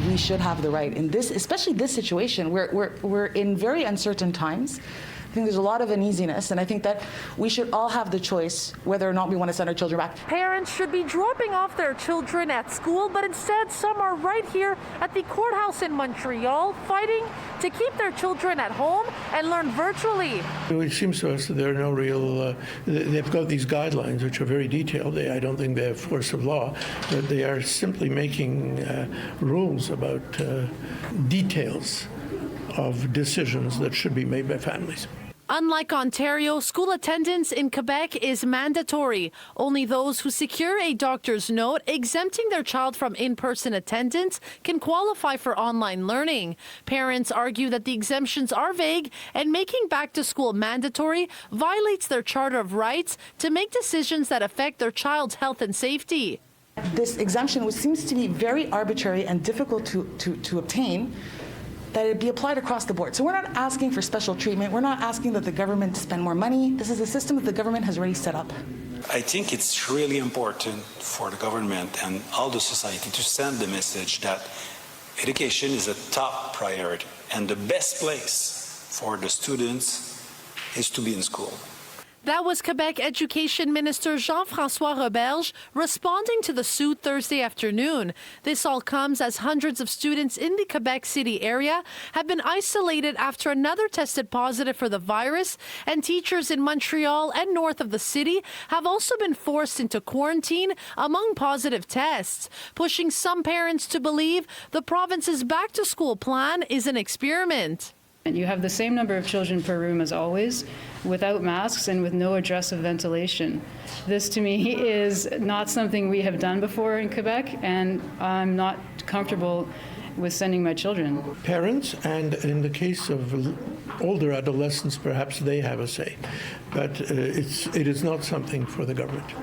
we should have the right in this, especially this situation. We're in very uncertain times. I think there's a lot of uneasiness, and I think that we should all have the choice whether or not we want to send our children back. Parents should be dropping off their children at school, but instead some are right here at the courthouse in Montreal fighting to keep their children at home and learn virtually. It seems to us that there are no real, they've got these guidelines which are very detailed. I don't think they have force of law, but they are simply making rules about details of decisions that should be made by families. Unlike Ontario, school attendance in Quebec is mandatory. Only those who secure a doctor's note exempting their child from in-person attendance can qualify for online learning. Parents argue that the exemptions are vague and making back to school mandatory violates their Charter of Rights to make decisions that affect their child's health and safety. This exemption, which seems to be very arbitrary and difficult to obtain, that it be applied across the board. So we're not asking for special treatment. We're not asking that the government spend more money. This is a system that the government has already set up. I think it's really important for the government and all the society to send the message that education is a top priority, and the best place for the students is to be in school. That was Quebec Education Minister Jean-François Roberge responding to the suit Thursday afternoon. This all comes as hundreds of students in the Quebec City area have been isolated after another tested positive for the virus, and teachers in Montreal and north of the city have also been forced into quarantine among positive tests, pushing some parents to believe the province's back-to-school plan is an experiment. And you have the same number of children per room as always, without masks and with no address of ventilation. This, to me, is not something we have done before in Quebec, and I'm not comfortable with sending my children. Parents, and in the case of older adolescents, perhaps they have a say. But it is not something for the government.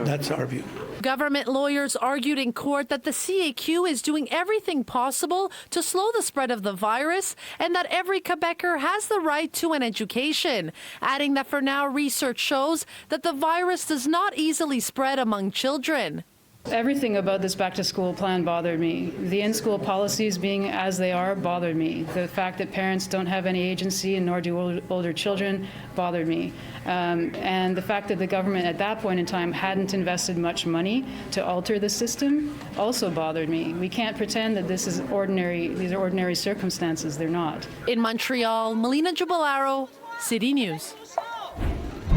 That's our view. Government lawyers argued in court that the CAQ is doing everything possible to slow the spread of the virus and that every Quebecer has the right to an education, adding that for now research shows that the virus does not easily spread among children. Everything about this back-to-school plan bothered me. The in-school policies being as they are bothered me. The fact that parents don't have any agency, and nor do older children, bothered me. And the fact that the government at that point in time hadn't invested much money to alter the system also bothered me. We can't pretend that these are ordinary circumstances. They're not. In Montreal, Melina Jubilaro, City News.